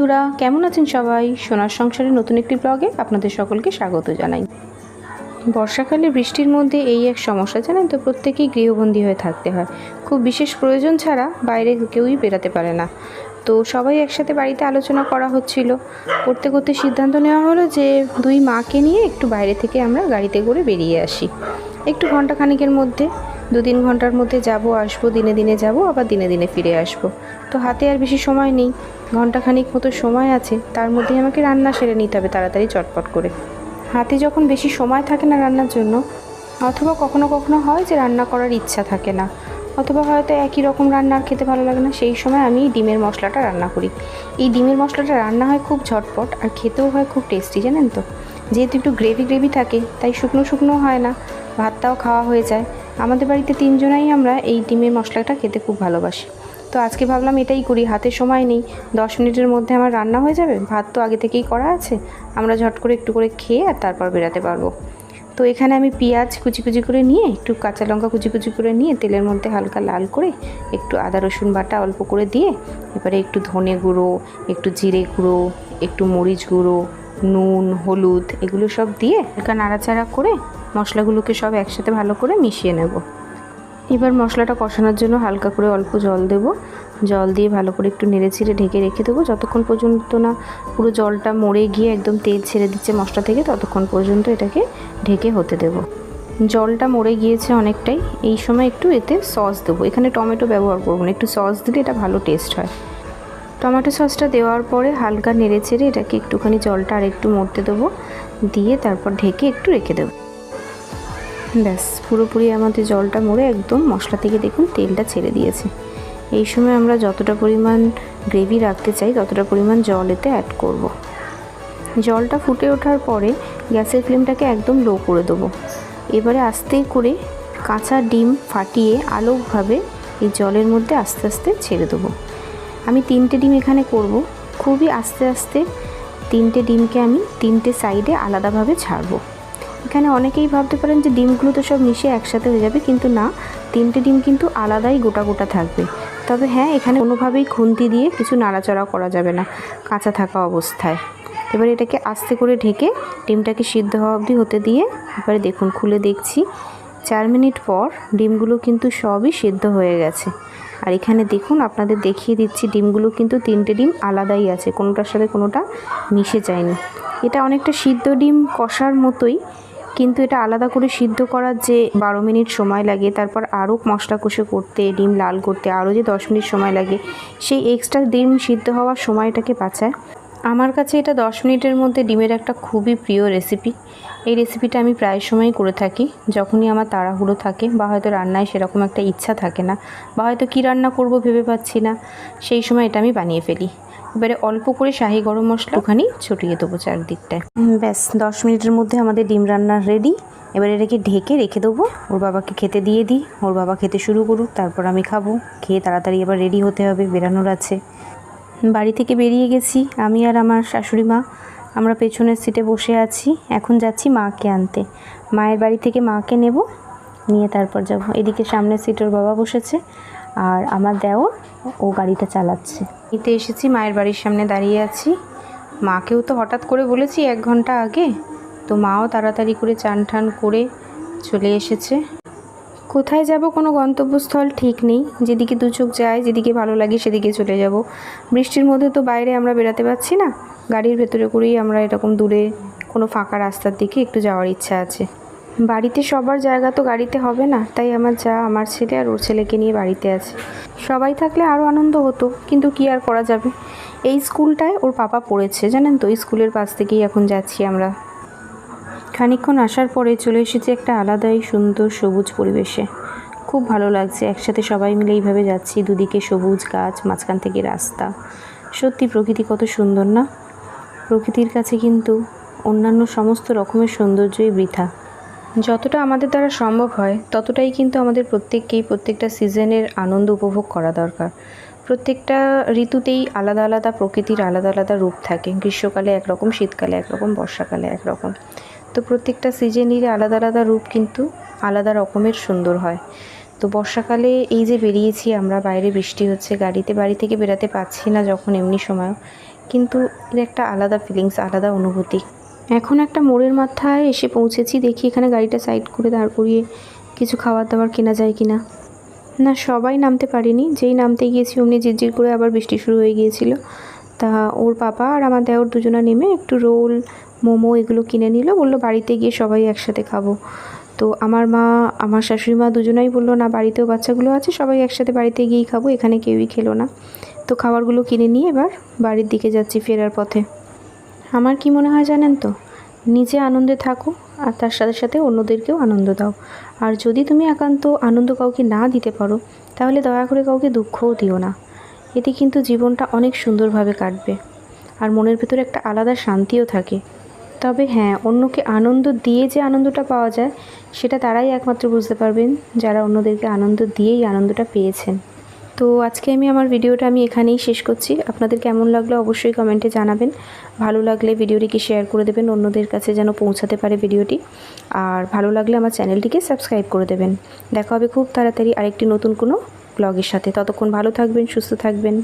বন্ধুরা, কেমন আছেন সবাই? সোনার সংসারের নতুন একটি ব্লগে আপনাদের সকলকে স্বাগত জানাই। বর্ষাকালে বৃষ্টির মধ্যে এই এক সমস্যা, জানেন তো, প্রত্যেকেই গৃহবন্দী হয়ে থাকতে হয়। খুব বিশেষ প্রয়োজন ছাড়া বাইরে কেউই বেরাতে পারে না। তো সবাই একসাথে বাড়িতে আলোচনা করা হচ্ছিল, করতে করতে সিদ্ধান্ত নেওয়া হলো যে দুই মাকে নিয়ে একটু বাইরে থেকে আমরা গাড়িতে করে বেরিয়ে আসি। একটু ঘন্টাখানিকের মধ্যে, 2-3 ঘন্টার মধ্যে যাব আসবো, দিনে দিনে যাব, আবার দিনে দিনে ফিরে আসবো। তো হাতে আর বেশি সময় নেই, ঘন্টাখানিক মতো সময় আছে, তার মধ্যেই আমাকে রান্না সেরে নিতে হবে তাড়াতাড়ি চটপট করে। হাতে যখন বেশি সময় থাকে না রান্নার জন্য, অথবা কখনো কখনো হয় যে রান্না করার ইচ্ছা থাকে না, অথবা হয়তো একই রকম রান্না আর খেতে ভালো লাগে না, সেই সময় আমি ডিমের মশলাটা রান্না করি। এই ডিমের মশলাটা রান্না হয় খুব ঝটপট আর খেতেও হয় খুব টেস্টি, জানেন তো। যেহেতু একটু গ্রেভি গ্রেভি থাকে তাই শুকনো শুকনো হয় না, ভাতটাও খাওয়া হয়ে যায়। আমাদের বাড়িতে 3 জনাই আমরা এই ডিমের মশলাটা খেতে খুব ভালোবাসি। তো আজকে ভাবলাম এটাই করি, হাতে সময় নেই, 10 মিনিটের মধ্যে আমার রান্না হয়ে যাবে, ভাত তো আগে থেকেই করা আছে, আমরা ঝট করে একটু করে খেয়ে আর তারপর বেরাতে পারবো। তো এখানে আমি পেঁয়াজ কুচি কুচি করে নিয়ে, একটু কাঁচা লঙ্কা কুচি কুচি করে নিয়ে, তেলের মধ্যে হালকা লাল করে একটু আদা রসুন বাটা অল্প করে দিয়ে, এবারে একটু ধনে গুঁড়ো, একটু জিরে গুঁড়ো, একটু মরিচ গুঁড়ো, নুন, হলুদ, এগুলো সব দিয়ে হালকা নাড়াচাড়া করে মশলাগুলোকে সব একসাথে ভালো করে মিশিয়ে নেব। এবার মশলাটা কষানোর জন্য হালকা করে অল্প জল দেব, জল দিয়ে ভালো করে একটু নেড়ে ছেড়ে ঢেকে রেখে দেবো, যতক্ষণ পর্যন্ত না পুরো জলটা মরে গিয়ে একদম তেল ছেড়ে দিচ্ছে মশলা থেকে, ততক্ষণ পর্যন্ত এটাকে ঢেকে হতে দেব। জলটা মরে গিয়েছে অনেকটাই, এই সময় একটু এতে সস দেবো। এখানে টমেটো ব্যবহার করব না, একটু সস দিলে এটা ভালো টেস্ট হয়। টমেটো সসটা দেওয়ার পরে হালকা নেড়ে ছেড়ে এটাকে একটুখানি জলটা আর একটু মরতে দেবো, দিয়ে তারপর ঢেকে একটু রেখে দেবো। ব্যাস, পুরোপুরি আমাদের জলটা মরে একদম মশলা থেকে দেখুন তেলটা ছেড়ে দিয়েছে। এই সময় আমরা যতটা পরিমাণ গ্রেভি রাখতে চাই ততটা পরিমাণ জল এতে অ্যাড করব। জলটা ফুটে ওঠার পরে গ্যাসের ফ্লেমটাকে একদম লো করে দেবো। এবারে আস্তে করে কাঁচা ডিম ফাটিয়ে আলোকভাবে এই জলের মধ্যে আস্তে আস্তে ছেড়ে দেবো। আমি 3টে ডিম এখানে করব, খুবই আস্তে আস্তে 3টে ডিমকে আমি 3টে সাইডে আলাদাভাবে ছাড়বো। এখানে অনেকেই ভাবতে পারেন যে ডিমগুলো তো সব মিশে একসাথে হয়ে যাবে, কিন্তু না, 3টে ডিম কিন্তু আলাদাই গোটা গোটা থাকবে। তবে হ্যাঁ, এখানে কোনোভাবেই খুন্তি দিয়ে কিছু নাড়াচাড়া করা যাবে না কাঁচা থাকা অবস্থায়। এবার এটাকে আস্তে করে ঢেকে ডিমটাকে সিদ্ধ হওয়া অবধি হতে দিয়ে, এবারে দেখুন খুলে দেখছি 4 মিনিট পর ডিমগুলো কিন্তু সবই সিদ্ধ হয়ে গেছে। আর এখানে দেখুন, আপনাদের দেখিয়ে দিচ্ছি, ডিমগুলো কিন্তু 3টে ডিম আলাদাই আছে, কোনোটার সাথে কোনোটা মিশে যায়নি। এটা অনেকটা সিদ্ধ ডিম কষার মতোই, কিন্তু এটা আলাদা করে সিদ্ধ করার যে 12 মিনিট সময় লাগে, তারপর আরও মশলা কষে করতে, ডিম লাল করতে আরও যে 10 মিনিট সময় লাগে, সেই এক্সট্রা ডিম সিদ্ধ হওয়ার সময়টাকে বাঁচায়। আমার কাছে এটা 10 মিনিটের মধ্যে ডিমের একটা খুবই প্রিয় রেসিপি। এই রেসিপিটা আমি প্রায় সময়ই করে থাকি, যখনই আমার তাড়াহুড়ো থাকে বা হয়তো রান্নায় সেরকম একটা ইচ্ছা থাকে না, বা হয়তো কী রান্না করব ভেবে পাচ্ছি না, সেই সময় এটা আমি বানিয়ে ফেলি। এবারে অল্প করে শাহি গরম মশলা ওখানে ছড়িয়ে দেবো চারদিকটায়। ব্যাস, 10 মিনিটের মধ্যে আমাদের ডিম রান্না রেডি। এবার এটাকে ঢেকে রেখে দেবো, ওর বাবাকে খেতে দিয়ে দিই, ওর বাবা খেতে শুরু করুক, তারপর আমি খাবো। খেয়ে তাড়াতাড়ি এবার রেডি হতে হবে, বেরানোর আছে। বাড়ি থেকে বেরিয়ে গেছি আমি আর আমার শাশুড়ি মা, আমরা পেছনের সিটে বসে আছি। এখন যাচ্ছি মাকে আনতে, মায়ের বাড়ি থেকে মাকে নেব, নিয়ে তারপর যাব। এদিকে সামনের সিটে ওর বাবা বসেছে, আর আমার দেওর ও গাড়িটা চালাচ্ছে। নিতে এসেছি, মায়ের বাড়ির সামনে দাঁড়িয়ে আছি। মাকেও তো হঠাৎ করে বলেছি 1 ঘন্টা আগে, তো মাও তাড়াতাড়ি করে চান ঠান করে চলে এসেছে। কোথায় যাব কোনো গন্তব্যস্থল ঠিক নেই, যেদিকে দু চোখ যায়, যেদিকে ভালো লাগে সেদিকে চলে যাব। বৃষ্টির মধ্যে তো বাইরে আমরা বেরাতে পারছি না, গাড়ির ভেতরে করেই আমরা এরকম দূরে কোনো ফাঁকা রাস্তার দিকে একটু যাওয়ার ইচ্ছা আছে। বাড়িতে সবার জায়গা তো গাড়িতে হবে না, তাই আমার যা, আমার ছেলে আর ওর ছেলেকে নিয়ে বাড়িতে আছে। সবাই থাকলে আরও আনন্দ হতো, কিন্তু কি আর করা যাবে। এই স্কুলটায় ওর পাপা পড়েছে, জানেন তো, এই স্কুলের পাশ থেকেই এখন যাচ্ছি আমরা। খানিকক্ষণ আসার পরে চলে এসেছি একটা আলাদাই সুন্দর সবুজ পরিবেশে। খুব ভালো লাগছে, একসাথে সবাই মিলে এইভাবে যাচ্ছি, দুদিকে সবুজ গাছ, মাঝখান থেকে রাস্তা। সত্যি প্রকৃতি কত সুন্দর না? প্রকৃতির কাছে কিন্তু অন্যান্য সমস্ত রকমের সৌন্দর্যই বৃথা। যতটা আমাদের দ্বারা সম্ভব হয় ততটাই কিন্তু আমাদের প্রত্যেককেই প্রত্যেকটা সিজনের আনন্দ উপভোগ করা দরকার। প্রত্যেকটা ঋতুতেই আলাদা আলাদা প্রকৃতির আলাদা আলাদা রূপ থাকে। গ্রীষ্মকালে একরকম, শীতকালে একরকম, বর্ষাকালে একরকম। তো প্রত্যেকটা সিজনেরই আলাদা আলাদা রূপ কিন্তু আলাদা রকমের সুন্দর হয়। তো বর্ষাকালে এই যে বেরিয়েছি আমরা, বাইরে বৃষ্টি হচ্ছে, বাড়ি থেকে বেরাতে পারছি না যখন, এমনি সময় কিন্তু এর একটা আলাদা ফিলিংস, আলাদা অনুভূতি। এখন একটা মোড়ের মাথায় এসে পৌঁছেছি, দেখি এখানে গাড়িটা সাইড করে দাঁড় করিয়ে কিছু খাবার দাবার কেনা যায় কি না। না, সবাই নামতে পারিনি, যেই নামতে গিয়েছি অমনি ঝিরঝির করে আবার বৃষ্টি শুরু হয়ে গিয়েছিল। তা ওর পাপা আর আমার দেওর দুজনা নেমে একটু রোল, মোমো এগুলো কিনে নিল, বললো বাড়িতে গিয়ে সবাই একসাথে খাবো। তো আমার মা, আমার শাশুড়ি মা দুজনাই বললো না, বাড়িতেও বাচ্চাগুলো আছে, সবাই একসাথে বাড়িতে গিয়েই খাবো, এখানে কেউই খেলো না। তো খাবারগুলো কিনে নিয়ে এবার বাড়ির দিকে যাচ্ছি ফেরার পথে। আমার কি মনে হয় জানেন তো, নিজে আনন্দে থাকো আর তার সাথে সাথে অন্যদেরকেও আনন্দ দাও। আর যদি তুমি একান্ত আনন্দ কাউকে না দিতে পারো, তাহলে দয়া করে কাউকে দুঃখও দিও না। এতে কিন্তু জীবনটা অনেক সুন্দরভাবে কাটবে আর মনের ভেতরে একটা আলাদা শান্তিও থাকে। তবে হ্যাঁ, অন্যকে আনন্দ দিয়ে যে আনন্দটা পাওয়া যায়, সেটা তারাই একমাত্র বুঝতে পারবেন যারা অন্যদেরকে আনন্দ দিয়েই আনন্দটা পেয়েছেন। তো আজকে আমার ভিডিওটা এখানেই শেষ করছি। আপনাদের কেমন লাগলো অবশ্যই কমেন্টে জানাবেন। ভালো লাগলে ভিডিওটিকে শেয়ার করে দেবেন, অন্যদের কাছে যেন পৌঁছাতে পারে ভিডিওটি। আর ভালো লাগলে আমার চ্যানেলটিকে সাবস্ক্রাইব করে দেবেন। দেখা হবে খুব তাড়াতাড়ি আরেকটি নতুন কোনো ব্লগের সাথে। ততক্ষণ ভালো থাকবেন, সুস্থ থাকবেন।